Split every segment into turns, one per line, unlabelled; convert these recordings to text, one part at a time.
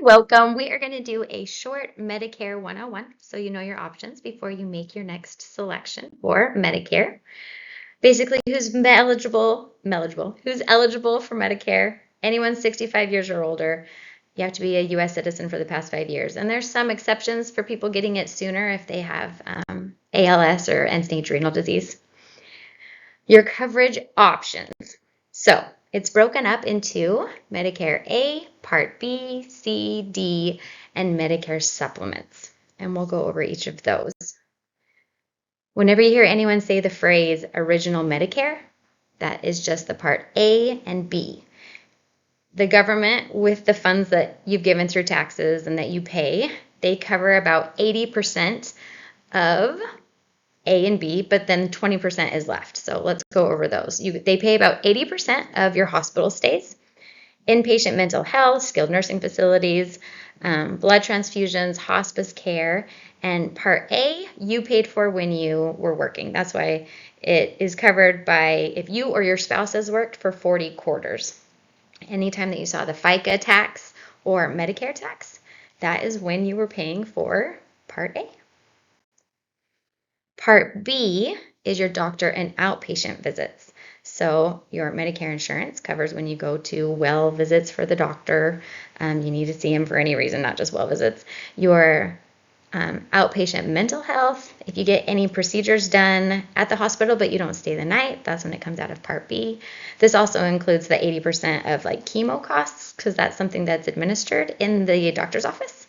Welcome. We are going to do a short Medicare 101 so you know your options before you make your next selection for Medicare. Basically, who's eligible for Medicare? Anyone 65 years or older. You have to be a US citizen for the past 5 years. And there's some exceptions for people getting it sooner if they have ALS or end-stage renal disease. Your coverage options. So it's broken up into Medicare A, Part B, C, D, and Medicare supplements. And we'll go over each of those. Whenever you hear anyone say the phrase original Medicare, that is just the Part A and B. The government, with the funds that you've given through taxes and that you pay, they cover about 80% of A and B, but then 20% is left. So let's go over those. They pay about 80% of your hospital stays, inpatient mental health, skilled nursing facilities, blood transfusions, hospice care, and Part A you paid for when you were working. That's why it is covered by if you or your spouse has worked for 40 quarters. Anytime that you saw the FICA tax or Medicare tax, that is when you were paying for Part A. Part B is your doctor and outpatient visits. So your Medicare insurance covers when you go to well visits for the doctor. You need to see him for any reason, not just well visits. Your outpatient mental health, if you get any procedures done at the hospital but you don't stay the night, that's when it comes out of Part B. This also includes the 80% of like chemo costs because that's something that's administered in the doctor's office.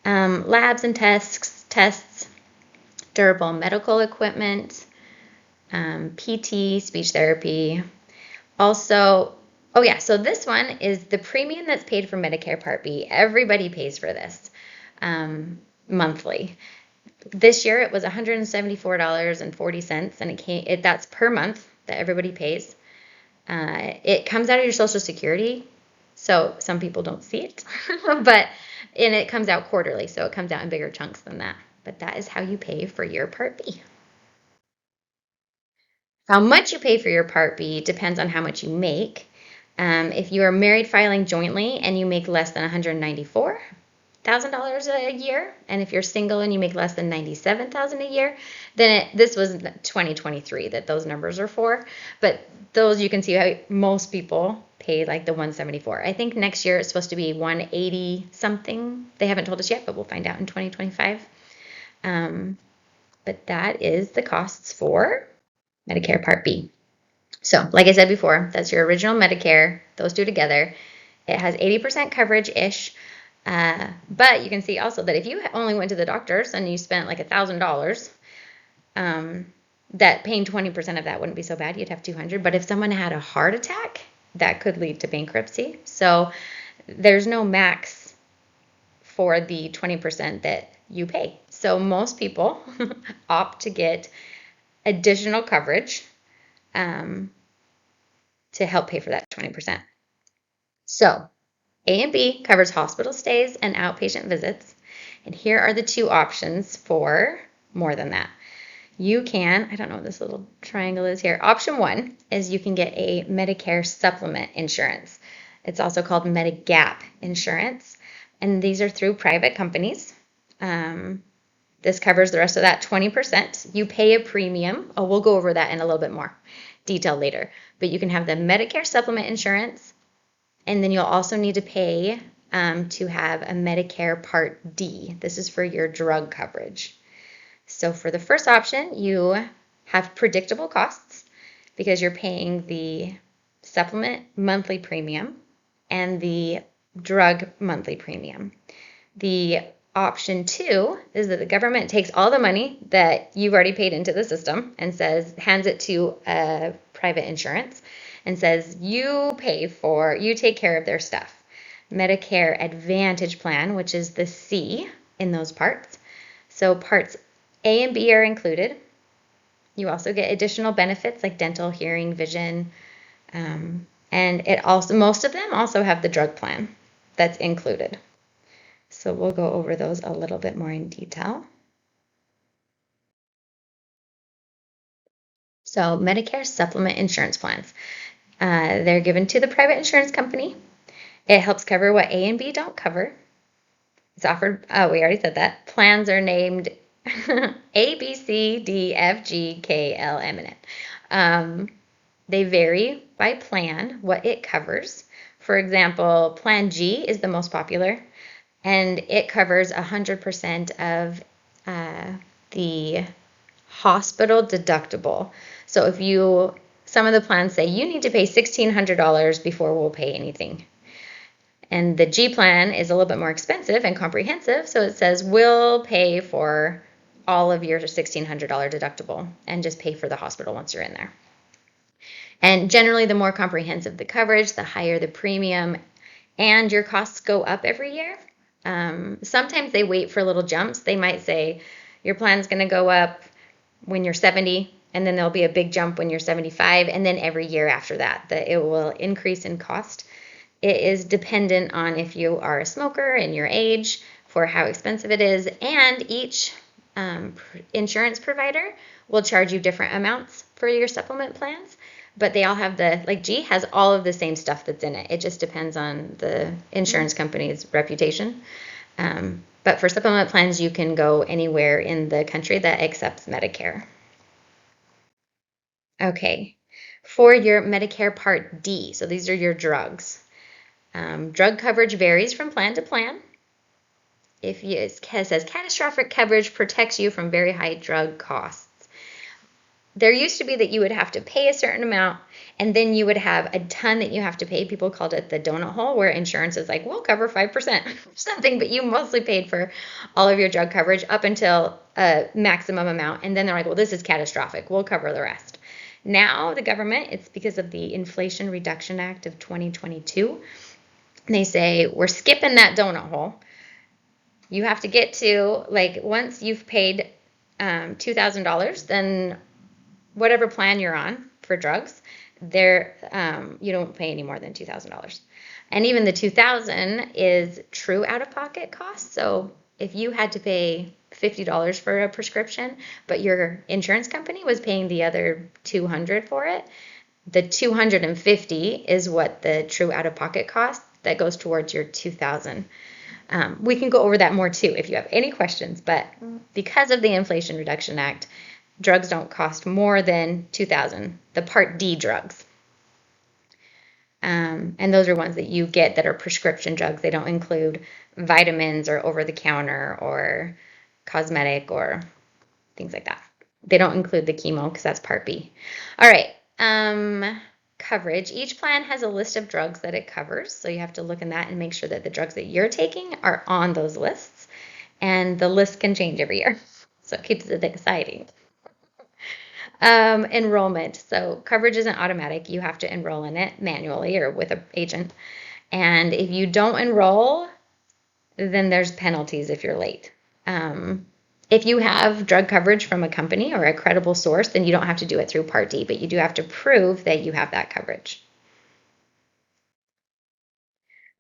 Labs and tests, durable medical equipment, PT, speech therapy. Also, oh yeah, so this one is the premium that's paid for Medicare Part B. Everybody pays for this monthly. This year it was $174.40, and that's per month that everybody pays. It comes out of your Social Security, so some people don't see it, and it comes out quarterly, so it comes out in bigger chunks than that. But that is how you pay for your Part B. How much you pay for your Part B depends on how much you make. If you are married filing jointly and you make less than $194,000 a year, and if you're single and you make less than $97,000 a year, then this was 2023 that those numbers are for. But those you can see how most people pay like the 174. I think next year it's supposed to be 180 something. They haven't told us yet, but we'll find out in 2025. But that is the costs for Medicare Part B. So, like I said before, that's your original Medicare, those two together. It has 80% coverage-ish, but you can see also that if you only went to the doctors and you spent like $1,000, that paying 20% of that wouldn't be so bad. You'd have 200. But if someone had a heart attack, that could lead to bankruptcy. So there's no max for the 20% that you pay. So most people opt to get additional coverage to help pay for that 20%. So A and B covers hospital stays and outpatient visits. And here are the two options for more than that. You can, I don't know what this little triangle is here. Option one is you can get a Medicare supplement insurance. It's also called Medigap insurance. And these are through private companies. This covers the rest of that 20%. You pay a premium. Oh, we'll go over that in a little bit more detail later. But you can have the Medicare supplement insurance, and then you'll also need to pay to have a Medicare Part D. This is for your drug coverage. So for the first option, you have predictable costs because you're paying the supplement monthly premium and the drug monthly premium. The option two is that the government takes all the money that you've already paid into the system and hands it to a private insurance and says, you take care of their stuff. Medicare Advantage Plan, which is the C in those parts. So parts A and B are included. You also get additional benefits like dental, hearing, vision, and most of them also have the drug plan that's included. So we'll go over those a little bit more in detail. So Medicare supplement insurance plans. They're given to the private insurance company, It helps cover what A and B don't cover. It's offered, oh, we already said that. Plans are named A, B, C, D, F, G, K, L, M, and N. They vary by plan, what it covers. For example, Plan G is the most popular, and it covers 100% of the hospital deductible. So if you, some of the plans say you need to pay $1,600 before we'll pay anything. And the G plan is a little bit more expensive and comprehensive, so it says we'll pay for all of your $1,600 deductible and just pay for the hospital once you're in there. And generally, the more comprehensive the coverage, the higher the premium, and your costs go up every year. Sometimes they wait for little jumps. They might say your plan's going to go up when you're 70, and then there'll be a big jump when you're 75, and then every year after that, it will increase in cost. It is dependent on if you are a smoker and your age, for how expensive it is, and each insurance provider will charge you different amounts for your supplement plans. But they all have like G has all of the same stuff that's in it. It just depends on the insurance company's reputation. But for supplement plans, you can go anywhere in the country that accepts Medicare. Okay. For your Medicare Part D, so these are your drugs. Drug coverage varies from plan to plan. It says catastrophic coverage protects you from very high drug costs. There used to be that you would have to pay a certain amount, and then you would have a ton that you have to pay. People called it the donut hole, where insurance is like, we'll cover 5% something, but you mostly paid for all of your drug coverage up until a maximum amount. And then they're like, well, this is catastrophic. We'll cover the rest. Now the government, it's because of the Inflation Reduction Act of 2022, they say, we're skipping that donut hole. You have to get to, like, once you've paid $2,000, then whatever plan you're on for drugs, there you don't pay any more than $2,000. And even the $2,000 is true out-of-pocket costs. So if you had to pay $50 for a prescription, but your insurance company was paying the other $200 for it, the $250 is what the true out-of-pocket cost that goes towards your $2,000. We can go over that more too if you have any questions, but because of the Inflation Reduction Act, drugs don't cost more than $2,000, the Part D drugs. And those are ones that you get that are prescription drugs. They don't include vitamins or over-the-counter or cosmetic or things like that. They don't include the chemo because that's Part B. All right. Coverage. Each plan has a list of drugs that it covers, so you have to look in that and make sure that the drugs that you're taking are on those lists. And the list can change every year, so it keeps it exciting. Enrollment. So coverage isn't automatic. You have to enroll in it manually or with an agent. And if you don't enroll, then there's penalties if you're late. If you have drug coverage from a company or a credible source, then you don't have to do it through Part D, but you do have to prove that you have that coverage.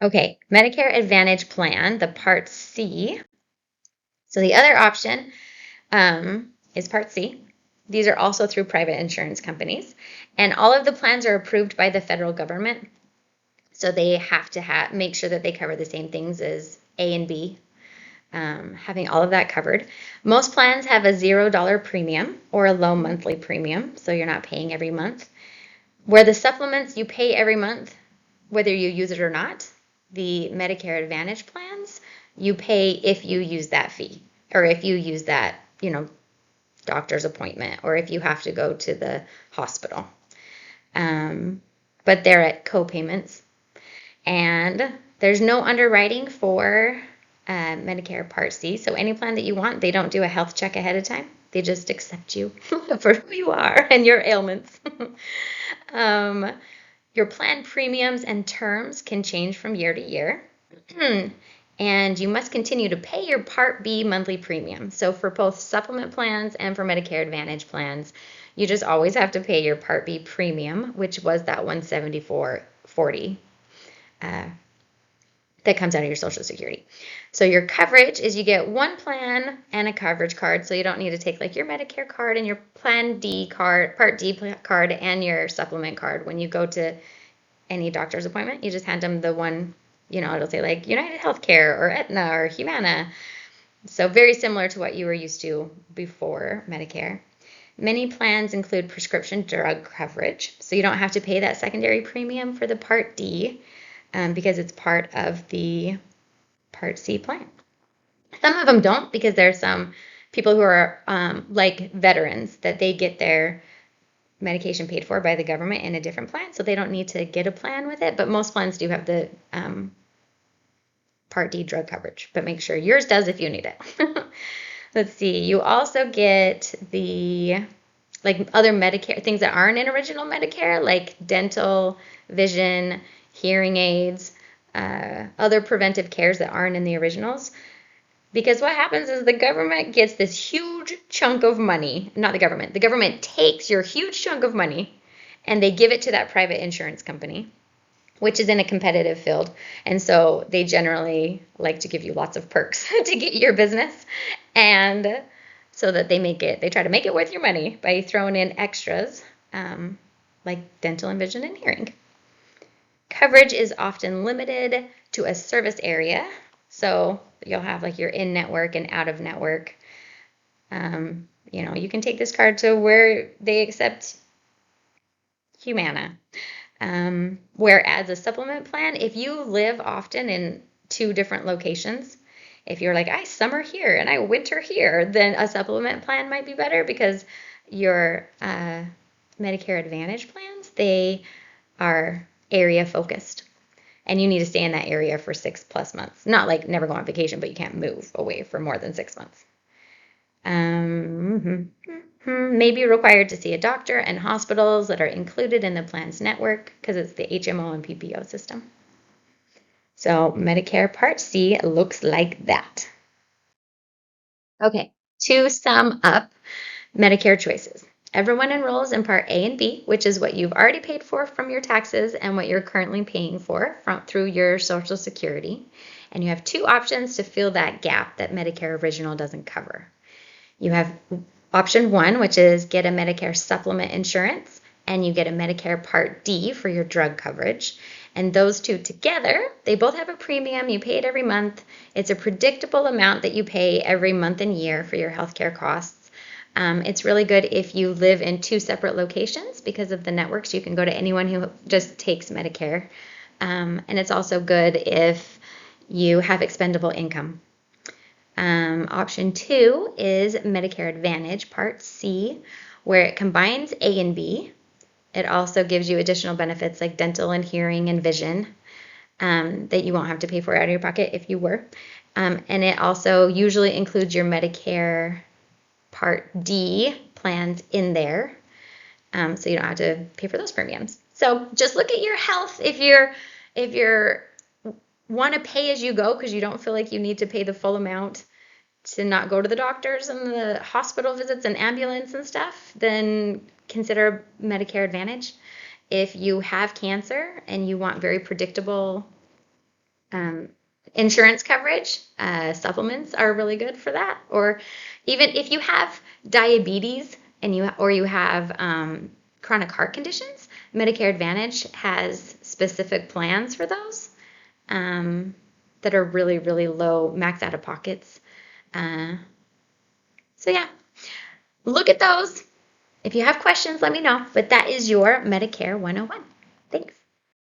Okay, Medicare Advantage plan, the Part C. So the other option is Part C. These are also through private insurance companies. And all of the plans are approved by the federal government. So they have to make sure that they cover the same things as A and B, having all of that covered. Most plans have a $0 premium or a low monthly premium, so you're not paying every month. Where the supplements you pay every month, whether you use it or not, the Medicare Advantage plans, you pay if you use that fee or if you use that, doctor's appointment or if you have to go to the hospital. But they're at co-payments. And there's no underwriting for Medicare Part C. So any plan that you want, they don't do a health check ahead of time. They just accept you for who you are and your ailments. Your plan premiums and terms can change from year to year. And you must continue to pay your Part B monthly premium. So for both supplement plans and for Medicare Advantage plans, you just always have to pay your Part B premium, which was that $174.40 that comes out of your Social Security. So your coverage is you get one plan and a coverage card. So you don't need to take like your Medicare card and your Plan D card, Part D card, and your supplement card when you go to any doctor's appointment. You just hand them the one It'll say like United Healthcare or Aetna or Humana. So very similar to what you were used to before Medicare. Many plans include prescription drug coverage, so you don't have to pay that secondary premium for the Part D because it's part of the Part C plan. Some of them don't because there's some people who are like veterans that they get their medication paid for by the government in a different plan, so they don't need to get a plan with it. But most plans do have the Part D drug coverage, but make sure yours does if you need it. Let's see. You also get the like other Medicare things that aren't in original Medicare, like dental, vision, hearing aids, other preventive cares that aren't in the originals. Because what happens is the government gets this huge chunk of money. Not the government takes your huge chunk of money and they give it to that private insurance company, which is in a competitive field. And so they generally like to give you lots of perks to get your business. And so that they try to make it worth your money by throwing in extras like dental and vision and hearing. Coverage is often limited to a service area. So you'll have like your in-network and out-of-network. You can take this card to where they accept Humana. Whereas a supplement plan, if you live often in two different locations, if you're like, I summer here and I winter here, then a supplement plan might be better because your Medicare Advantage plans, they are area focused. And you need to stay in that area for 6+ months. Not like never go on vacation, but you can't move away for more than 6 months. May be required to see a doctor and hospitals that are included in the plan's network because it's the HMO and PPO system. So Medicare Part C looks like that. Okay, to sum up Medicare choices. Everyone enrolls in Part A and B, which is what you've already paid for from your taxes and what you're currently paying for through your Social Security. And you have two options to fill that gap that Medicare Original doesn't cover. You have option 1, which is get a Medicare supplement insurance, and you get a Medicare Part D for your drug coverage. And those two together, they both have a premium. You pay it every month. It's a predictable amount that you pay every month and year for your healthcare costs. It's really good if you live in two separate locations because of the networks. You can go to anyone who just takes Medicare. And it's also good if you have expendable income. Option 2 is Medicare Advantage Part C, where it combines A and B. It also gives you additional benefits like dental and hearing and vision that you won't have to pay for out of your pocket if you were. And it also usually includes your Medicare Part D plans in there, so you don't have to pay for those premiums. So just look at your health. If you're want to pay as you go because you don't feel like you need to pay the full amount to not go to the doctors and the hospital visits and ambulance and stuff, then consider Medicare Advantage. If you have cancer and you want very predictable insurance coverage, supplements are really good for that. Or even if you have diabetes and you have chronic heart conditions, Medicare Advantage has specific plans for those that are really, really low max out of pockets. So yeah, look at those. If you have questions, let me know. But that is your Medicare 101. Thanks.